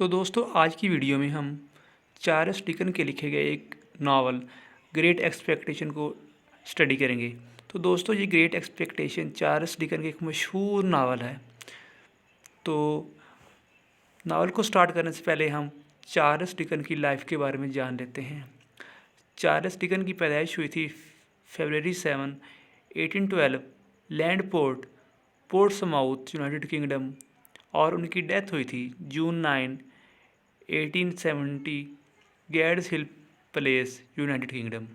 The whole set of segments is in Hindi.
तो दोस्तों आज की वीडियो में हम चार्ल्स डिकन के लिखे गए एक नावल ग्रेट एक्सपेक्टेशन को स्टडी करेंगे। तो दोस्तों ये ग्रेट एक्सपेक्टेशन चार्ल्स डिकन का एक मशहूर नावल है। तो नावल को स्टार्ट करने से पहले हम चार्ल्स डिकन की लाइफ के बारे में जान लेते हैं। चार्ल्स डिकन की पैदाइश हुई थी फरवरी 7, 1812 लैंडपोर्ट, पोर्ट्समाउथ, यूनाइटेड किंगडम, और उनकी डेथ हुई थी जून 9, 1870 गैड्स हिल प्लेस, यूनाइटेड किंगडम।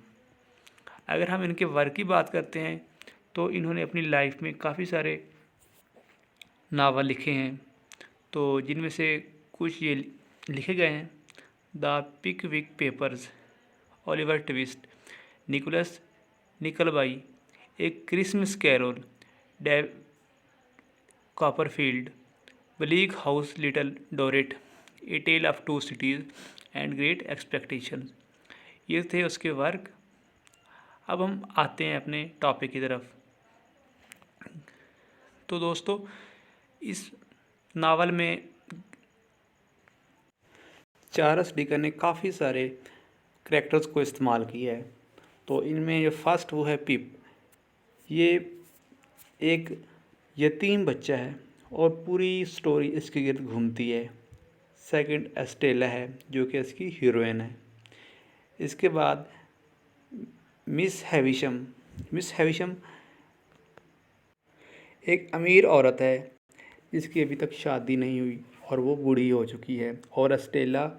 अगर हम इनके वर्क की बात करते हैं तो इन्होंने अपनी लाइफ में काफ़ी सारे नावल लिखे हैं। तो जिनमें से कुछ ये लिखे गए हैं: the Pickwick Papers, Oliver Twist, Nicholas Nickleby, एक Christmas Carol, David Copperfield, Bleak House, Little Dorrit, a Tale of Two Cities and Great Expectations. ये थे उसके वर्क। अब हम आते हैं अपने टॉपिक की तरफ। तो दोस्तों इस नावल में चार्ल्स डिकन ने काफ़ी सारे करैक्टर्स को इस्तेमाल किया है। तो इनमें जो फर्स्ट वो है पिप। ये एक यतीम बच्चा है और पूरी स्टोरी इसके गिर्द घूमती है। सेकंड एस्टेला है जो कि इसकी हीरोइन है। इसके बाद मिस हैविशम एक अमीर औरत है जिसकी अभी तक शादी नहीं हुई और वो बूढ़ी हो चुकी है, और एस्टेला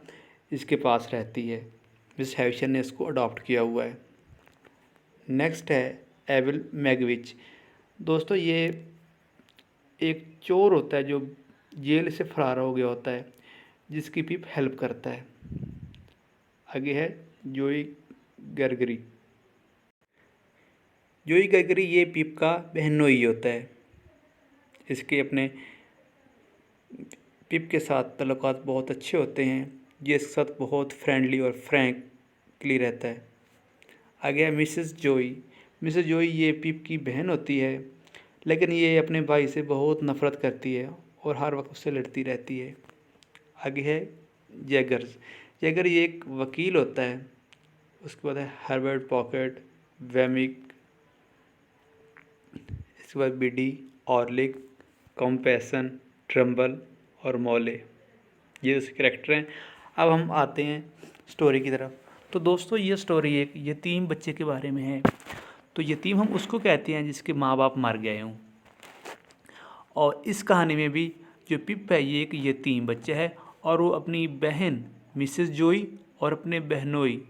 इसके पास रहती है। मिस हैविशम ने इसको अडॉप्ट किया हुआ है। नेक्स्ट है एविल मैगविच। दोस्तों ये एक चोर होता है जो जेल से फरार हो गया होता है, जिसकी पिप हेल्प करता है। आगे है जोई गरगरी। जोई गरगरी ये पिप का बहनोई होता है। इसके अपने पिप के साथ तल्लुकात बहुत अच्छे होते हैं। ये इसके साथ बहुत फ्रेंडली और फ्रैंकली रहता है। आगे है मिसेस जोई ये पिप की बहन होती है, लेकिन ये अपने भाई से बहुत नफ़रत करती है और हर वक्त उससे लड़ती रहती है। आगे है जैगर ये एक वकील होता है। उसके बाद है हर्बर्ट पॉकेट, वेमिक, इसके बाद बिडी, ऑर्लिक, कॉम्पैसन, ट्रम्बल और मौले। ये उसके कैरेक्टर हैं। अब हम आते हैं स्टोरी की तरफ। तो दोस्तों ये स्टोरी एक यतीम बच्चे के बारे में है। तो यतीम हम उसको कहते हैं जिसके माँ बाप मर गए हों। और इस कहानी में भी जो पिप है ये एक यतीम बच्चा है और वो अपनी बहन मिसेस जोई और अपने बहनोई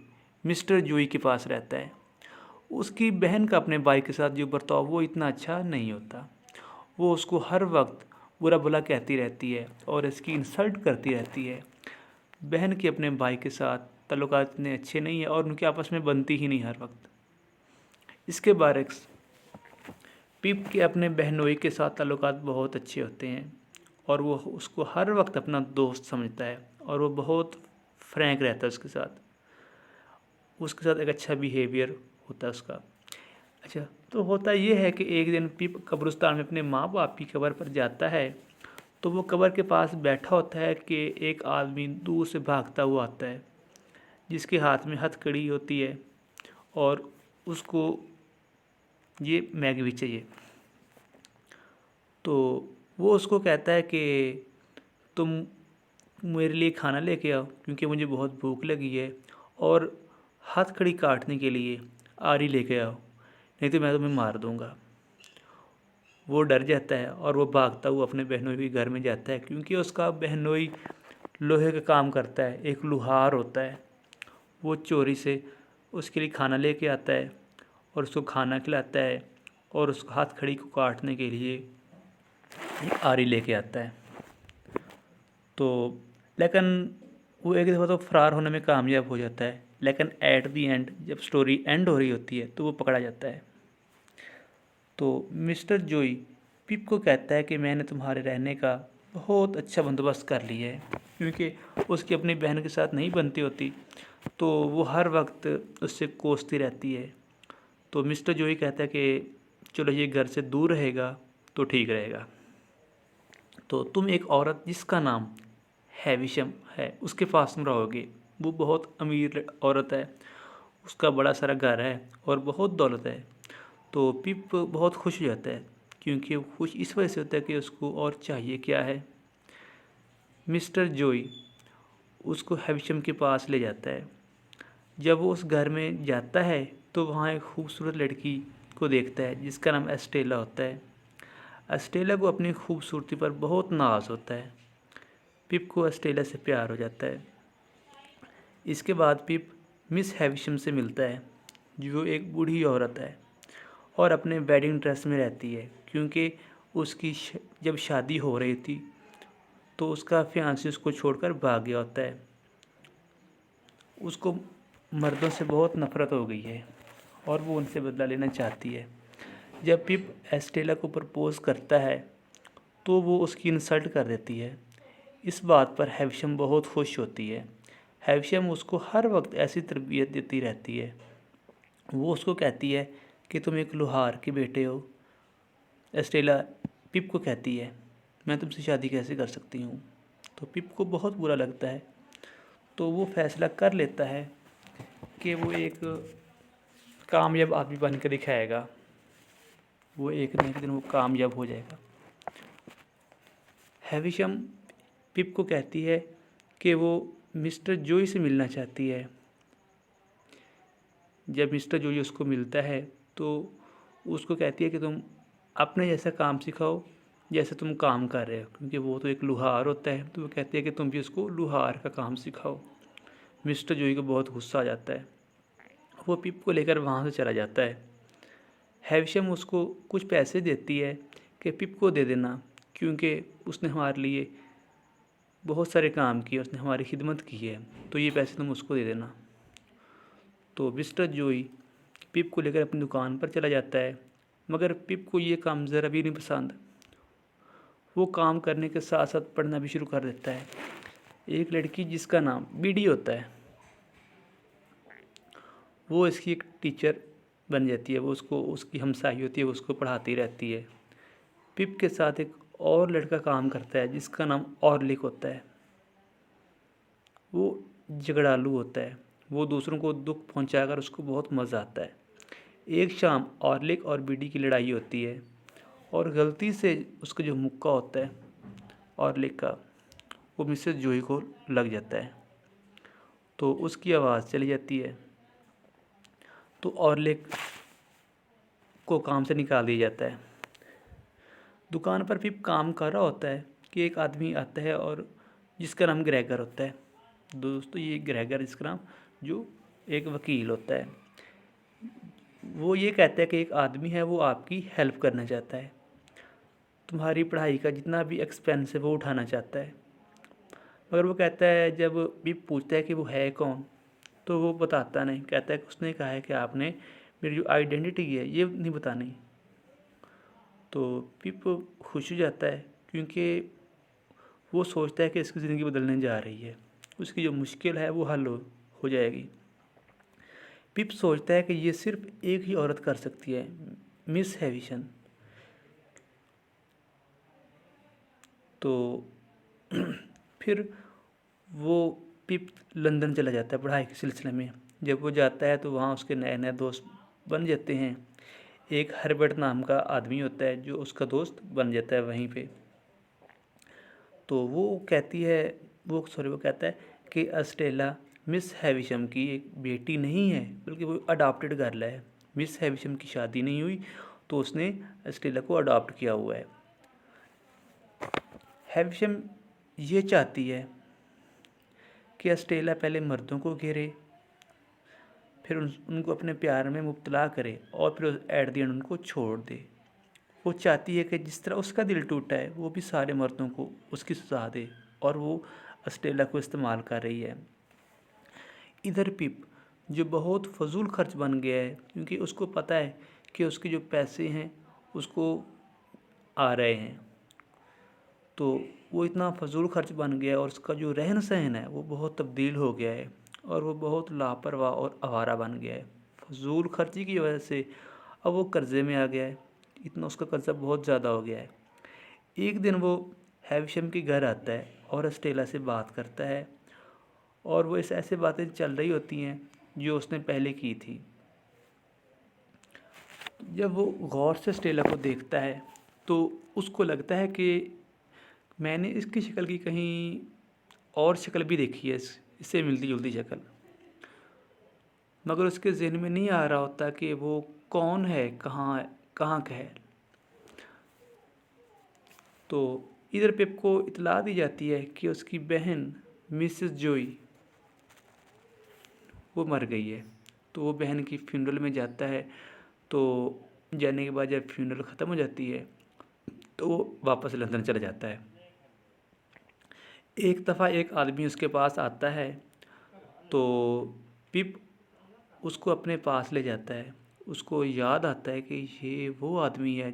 मिस्टर जोई के पास रहता है। उसकी बहन का अपने भाई के साथ जो बर्ताव वो इतना अच्छा नहीं होता। वो उसको हर वक्त बुरा भला कहती रहती है और इसकी इंसल्ट करती रहती है। बहन के अपने भाई के साथ ताल्लुकात इतने अच्छे नहीं है और उनके आपस में बनती ही नहीं हर वक्त। इसके बरक्स पिप के अपने बहनोई के साथ ताल्लुकात बहुत अच्छे होते हैं और वो उसको हर वक्त अपना दोस्त समझता है और वो बहुत फ्रैंक रहता है उसके साथ एक अच्छा बिहेवियर होता है उसका। अच्छा, तो होता ये है कि एक दिन पिप कब्रिस्तान में अपने माँ बाप की कब्र पर जाता है। तो वो कब्र के पास बैठा होता है कि एक आदमी दूर से भागता हुआ आता है जिसके हाथ में हथकड़ी होती है और उसको ये मैगवी चाहिए। तो वो उसको कहता है कि तुम मेरे लिए खाना लेके आओ क्योंकि मुझे बहुत भूख लगी है, और हथकड़ी काटने के लिए आरी लेके आओ, नहीं तो मैं तुम्हें मार दूंगा। वो डर जाता है और वो भागता हुआ अपने बहनोई के घर में जाता है क्योंकि उसका बहनोई लोहे का काम करता है, एक लुहार होता है। वो चोरी से उसके लिए खाना लेके आता है और उसको खाना खिलाता है और उस हथकड़ी को काटने के लिए एक आरी लेके आता है। तो लेकिन वो एक दफ़ा तो फरार होने में कामयाब हो जाता है, लेकिन एट दी एंड जब स्टोरी एंड हो रही होती है तो वो पकड़ा जाता है। तो मिस्टर जोई पिप को कहता है कि मैंने तुम्हारे रहने का बहुत अच्छा बंदोबस्त कर लिया है, क्योंकि उसकी अपनी बहन के साथ नहीं बनती होती तो वो हर वक्त उससे कोसती रहती है। तो मिस्टर जोई कहता है कि चलो ये घर से दूर रहेगा तो ठीक रहेगा। तो तुम एक औरत जिसका नाम हैविशम है उसके पास तुम रहोगे। वो बहुत अमीर औरत है, उसका बड़ा सारा घर है और बहुत दौलत है। तो पिप बहुत खुश हो जाता है, क्योंकि वो खुश इस वजह से होता है कि उसको और चाहिए क्या है। मिस्टर जोई उसको हैविशम के पास ले जाता है। जब वो उस घर में जाता है तो वहाँ एक खूबसूरत लड़की को देखता है जिसका नाम एस्टेला होता है। एस्टेला को अपनी खूबसूरती पर बहुत नाज होता है। पिप को एस्टेला से प्यार हो जाता है। इसके बाद पिप मिस हैविशम से मिलता है, जो एक बूढ़ी औरत है और अपने वेडिंग ड्रेस में रहती है, क्योंकि उसकी जब शादी हो रही थी तो उसका फियांसी उसको छोड़कर भाग गया होता है। उसको मर्दों से बहुत नफरत हो गई है और वो उनसे बदला लेना चाहती है। जब पिप एस्टेला को प्रपोज करता है तो वो उसकी इंसल्ट कर देती है। इस बात पर हैविशम बहुत खुश होती है। हैविशम उसको हर वक्त ऐसी तरबियत देती रहती है। वो उसको कहती है कि तुम एक लोहार के बेटे हो। एस्टेला पिप को कहती है, मैं तुमसे शादी कैसे कर सकती हूँ। तो पिप को बहुत बुरा लगता है। तो वो फैसला कर लेता है कि वो एक कामयाब आदमी बन कर दिखाएगा। वो एक न एक दिन वो कामयाब हो जाएगा। हैविशम पिप को कहती है कि वो मिस्टर जोई से मिलना चाहती है। जब मिस्टर जोई उसको मिलता है तो उसको कहती है कि तुम अपने जैसा काम सिखाओ जैसे तुम काम कर रहे हो, क्योंकि वो तो एक लुहार होता है। तो वो कहती है कि तुम भी उसको लुहार का काम सिखाओ। मिस्टर जोई को बहुत गुस्सा आ जाता है। वो पिप को लेकर वहाँ से चला जाता है। हैविशम उसको कुछ पैसे देती है कि पिप को दे देना, क्योंकि उसने हमारे लिए बहुत सारे काम किए, उसने हमारी खिदमत की है, तो ये पैसे तुम उसको दे देना। तो मिस्टर जोई पिप को लेकर अपनी दुकान पर चला जाता है, मगर पिप को ये काम ज़रा भी नहीं पसंद। वो काम करने के साथ साथ पढ़ना भी शुरू कर देता है। एक लड़की जिसका नाम बीडी होता है, वो इसकी एक टीचर बन जाती है। वो उसको उसकी हमसाई होती है, वो उसको पढ़ाती रहती है। पिप के साथ एक और लड़का काम करता है जिसका नाम ऑर्लिक होता है। वो झगड़ालू होता है। वो दूसरों को दुख पहुंचाकर उसको बहुत मज़ा आता है। एक शाम ऑर्लिक और बीडी की लड़ाई होती है और गलती से उसका जो मुक्का होता है ऑर्लिक का, वो मिसेस जोई को लग जाता है। तो उसकी आवाज़ चली जाती है। तो ऑर्लिक को काम से निकाल दिया जाता है। दुकान पर पिप काम कर रहा होता है कि एक आदमी आता है और जिसका नाम ग्रेगर होता है। दोस्तों, ये ग्रेगर जिसका नाम जो एक वकील होता है, वो ये कहता है कि एक आदमी है वो आपकी हेल्प करना चाहता है, तुम्हारी पढ़ाई का जितना भी एक्सपेंस है वो उठाना चाहता है। मगर वो कहता है, जब पिप पूछता है कि वो है कौन, तो वो बताता नहीं। कहता है कि उसने कहा है कि आपने मेरी जो आइडेंटिटी है ये नहीं बतानी। तो पिप खुश हो जाता है, क्योंकि वो सोचता है कि इसकी ज़िंदगी बदलने जा रही है, उसकी जो मुश्किल है वो हल हो जाएगी। पिप सोचता है कि ये सिर्फ एक ही औरत कर सकती है, मिस हैविशन। तो फिर वो पिप लंदन चला जाता है पढ़ाई के सिलसिले में। जब वो जाता है तो वहाँ उसके नए नए दोस्त बन जाते हैं। एक हर्बर्ट नाम का आदमी होता है जो उसका दोस्त बन जाता है वहीं पे। तो वो कहता है कि अस्टेला मिस हैविशम की एक बेटी नहीं है, बल्कि वो अडॉप्टेड गर्ल है। मिस हैविशम की शादी नहीं हुई तो उसने अस्टेला को अडॉप्ट किया हुआ है। हैविशम ये चाहती है कि अस्टेला पहले मर्दों को घेरे, फिर उनको अपने प्यार में मुब्तला करे और फिर एट द एंड उनको छोड़ दे। वो चाहती है कि जिस तरह उसका दिल टूटा है वो भी सारे मर्दों को उसकी सजा दे, और वो अस्टेला को इस्तेमाल कर रही है। इधर पिप जो बहुत फजूल खर्च बन गया है, क्योंकि उसको पता है कि उसके जो पैसे हैं उसको आ रहे हैं, तो वो इतना फजूल खर्च बन गया है और उसका जो रहन सहन है वो बहुत तब्दील हो गया है और वो बहुत लापरवाह और आवारा बन गया है। फजूल खर्ची की वजह से अब वो कर्ज़े में आ गया है। इतना उसका कर्ज़ा बहुत ज़्यादा हो गया है। एक दिन वो हैविशम के घर आता है और स्टेला से बात करता है और वो ऐसे बातें चल रही होती हैं जो उसने पहले की थी। जब वो गौर से स्टेला को देखता है तो उसको लगता है कि मैंने इसकी शक्ल की कहीं और शक्ल भी देखी है, इससे मिलती जुलती शक्ल, मगर उसके जहन में नहीं आ रहा होता कि वो कौन है, कहाँ का है। तो इधर पिप को इतला दी जाती है कि उसकी बहन मिसेस जोई वो मर गई है। तो वो बहन की फ्यूनरल में जाता है। तो जाने के बाद जब फ्यूनरल ख़त्म हो जाती है तो वो वापस लंदन चला जाता है। एक दफ़ा एक आदमी उसके पास आता है तो पिप उसको अपने पास ले जाता है। उसको याद आता है कि ये वो आदमी है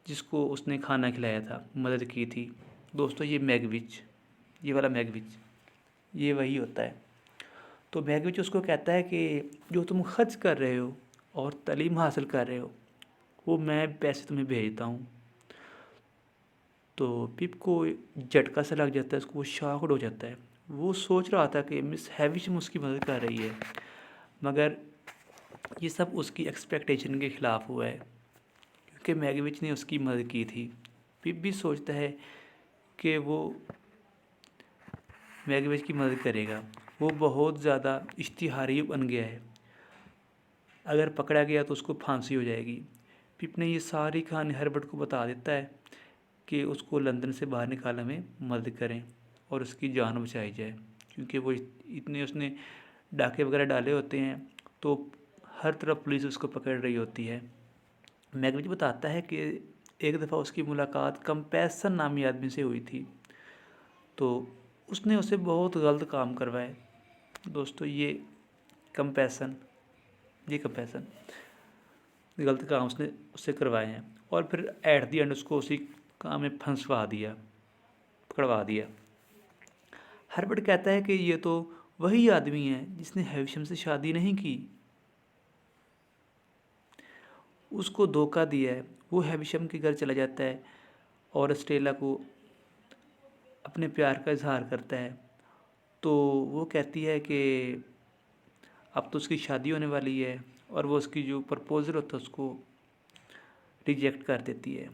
जिसको उसने खाना खिलाया था, मदद की थी। दोस्तों ये मैगविच, ये वाला मैगविच, ये वही होता है। तो मैगविच उसको कहता है कि जो तुम खर्च कर रहे हो और तालीम हासिल कर रहे हो वो मैं पैसे तुम्हें भेजता हूँ। तो पिप को झटका सा लग जाता है, उसको वो शॉक्ड हो जाता है। वो सोच रहा था कि मिस हैविशम उसकी मदद कर रही है, मगर ये सब उसकी एक्सपेक्टेशन के ख़िलाफ़ हुआ है क्योंकि मैगविच ने उसकी मदद की थी। पिप भी सोचता है कि वो मैगविच की मदद करेगा। वो बहुत ज़्यादा इश्तिहारी बन गया है, अगर पकड़ा गया तो उसको फांसी हो जाएगी। पिप ने ये सारी कहानी हर्बर्ट को बता देता है कि उसको लंदन से बाहर निकालने में मदद करें और उसकी जान बचाई जाए, क्योंकि वो इतने उसने डाके वगैरह डाले होते हैं तो हर तरफ पुलिस उसको पकड़ रही होती है। मैगविच बताता है कि एक दफ़ा उसकी मुलाकात कंपैसन नामी आदमी से हुई थी, तो उसने उसे बहुत गलत काम करवाए। दोस्तों ये कंपैसन गलत काम उसने उससे करवाए हैं और फिर एट दी एंड उसको उसी काम में पकड़वा दिया। हर्बर्ट कहता है कि ये तो वही आदमी है जिसने हैविशम से शादी नहीं की, उसको धोखा दिया है। वो हैविशम के घर चला जाता है और स्टेला को अपने प्यार का इजहार करता है। तो वो कहती है कि अब तो उसकी शादी होने वाली है और वो उसकी जो प्रपोज़ल होता है उसको रिजेक्ट कर देती है।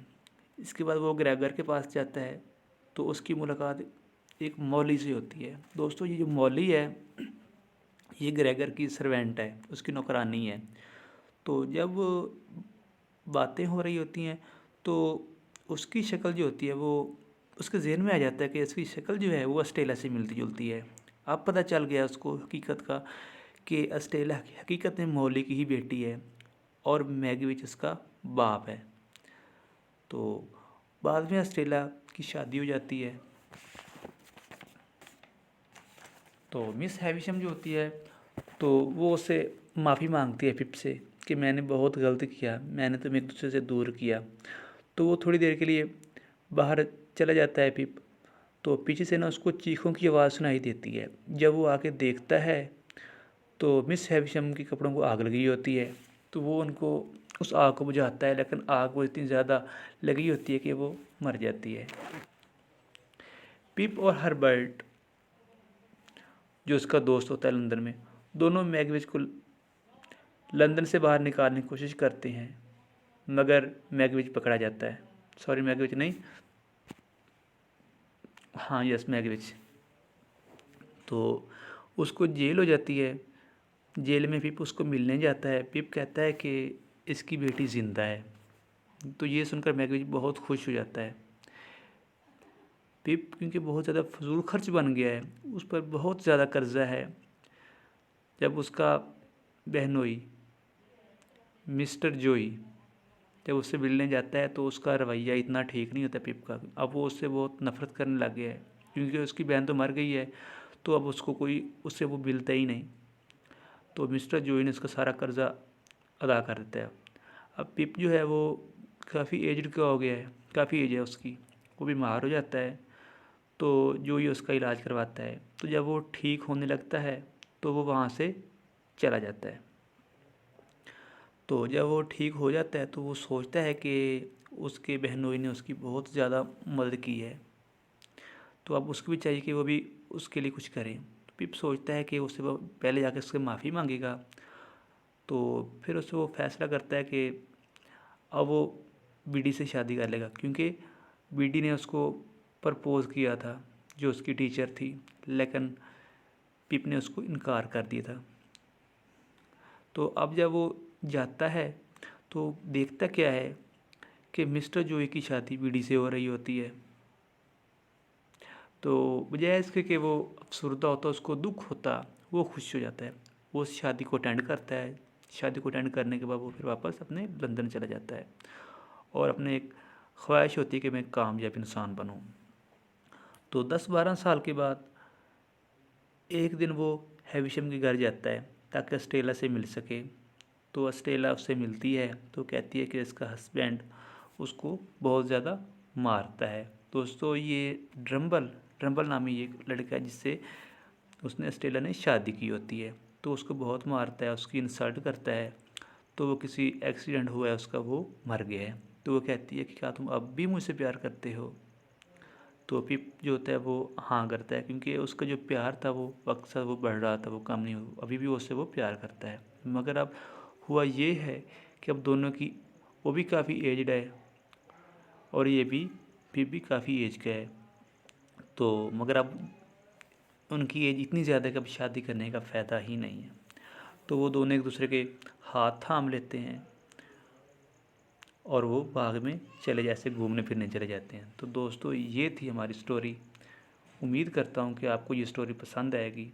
इसके बाद वो ग्रेगर के पास जाता है तो उसकी मुलाकात एक मॉली से होती है। दोस्तों ये जो मॉली है ये ग्रेगर की सर्वेंट है, उसकी नौकरानी है। तो जब बातें हो रही होती हैं तो उसकी शक्ल जो होती है वो उसके जहन में आ जाता है कि इसकी शक्ल जो है वो अस्टेला से मिलती जुलती है। अब पता चल गया उसको हकीकत का कि अस्टेला हकीकत में मॉली की ही बेटी है और मैगविच उसका बाप है। तो बाद में अस्टेला की शादी हो जाती है। तो मिस हैविशम जो होती है तो वो उससे माफ़ी मांगती है पिप से कि मैंने बहुत गलत किया, मैंने तुम्हें एक दूसरे से दूर किया। तो वो थोड़ी देर के लिए बाहर चला जाता है पिप। तो पीछे से ना उसको चीखों की आवाज़ सुनाई देती है। जब वो आके देखता है तो मिस हैविशम के कपड़ों को आग लगी होती है। तो वो उनको उस आग को बुझाता है, लेकिन आग वो इतनी ज़्यादा लगी होती है कि वो मर जाती है। पिप और हर्बर्ट जो उसका दोस्त होता है लंदन में, दोनों मैगविच को लंदन से बाहर निकालने की कोशिश करते हैं, मगर मैगविच पकड़ा जाता है। सॉरी मैगविच नहीं, हाँ यस मैगविच। तो उसको जेल हो जाती है। जेल में पिप उसको मिलने जाता है। पिप कहता है कि इसकी बेटी ज़िंदा है। तो ये सुनकर मैगविच बहुत खुश हो जाता है। पिप क्योंकि बहुत ज़्यादा फजूल खर्च बन गया है, उस पर बहुत ज़्यादा कर्जा है। जब उसका बहनोई मिस्टर जोई जब उससे मिलने जाता है तो उसका रवैया इतना ठीक नहीं होता पिप का। अब वो उससे बहुत नफरत करने लग गया है क्योंकि उसकी बहन तो मर गई है, तो अब उसको कोई उससे वो मिलता ही नहीं। तो मिस्टर जोई ने उसका सारा कर्जा अदा कर देता है। अब पिप जो है वो काफ़ी एजड का हो गया है, काफ़ी एज है उसकी, वो बीमार हो जाता है। तो जोई उसका इलाज करवाता है। तो जब वो ठीक होने लगता है तो वो वहाँ से चला जाता है। तो जब वो ठीक हो जाता है तो वो सोचता है कि उसके बहनोई ने उसकी बहुत ज़्यादा मदद की है। तो अब उसको भी चाहिए कि वो भी उसके लिए कुछ करें। तो पिप सोचता है कि उससे वो पहले जाकर उससे माफ़ी मांगेगा। तो फिर उससे वो फैसला करता है कि अब वो बीडी से शादी कर लेगा, क्योंकि बीडी ने उसको प्रपोज़ किया था, जो उसकी टीचर थी, लेकिन पिप ने उसको इनकार कर दिया था। तो अब जब वो जाता है तो देखता क्या है कि मिस्टर जोई की शादी बीडी से हो रही होती है। तो बजाय इसके कि वो अफसरदा होता, उसको दुख होता, वो खुश हो जाता है। वो उस शादी को अटेंड करता है। शादी को अटेंड करने के बाद वो फिर वापस अपने लंदन चला जाता है और अपने एक ख्वाहिश होती है कि मैं कामयाब इंसान बनूं। तो 10-12 साल के बाद एक दिन वो हैविशम के घर जाता है ताकि अस्टेला से मिल सके। तो अस्टेला उससे मिलती है तो कहती है कि इसका हस्बैंड उसको बहुत ज़्यादा मारता है। दोस्तों ये ड्रम्बल ड्रम्बल नामी एक लड़का है जिससे उसने अस्टेला ने शादी की होती है। तो उसको बहुत मारता है, उसकी इंसल्ट करता है। तो वो किसी एक्सीडेंट हुआ है उसका, वो मर गया है। तो वो कहती है कि क्या तुम अब भी मुझसे प्यार करते हो? तो पिप जो होता है वो हाँ करता है, क्योंकि उसका जो प्यार था वो वक्त साथ वो बढ़ रहा था, वो कम नहीं हुआ, अभी भी वो उससे वो प्यार करता है। मगर अब हुआ ये है कि अब दोनों की, वो भी काफ़ी एजड है और ये भी पिप भी काफ़ी एज का है। तो मगर अब उनकी एज इतनी ज़्यादा है कि अब शादी करने का फ़ायदा ही नहीं है। तो वो दोनों एक दूसरे के हाथ थाम लेते हैं और वो बाग में चले जैसे घूमने फिरने चले जाते हैं। तो दोस्तों ये थी हमारी स्टोरी। उम्मीद करता हूँ कि आपको ये स्टोरी पसंद आएगी।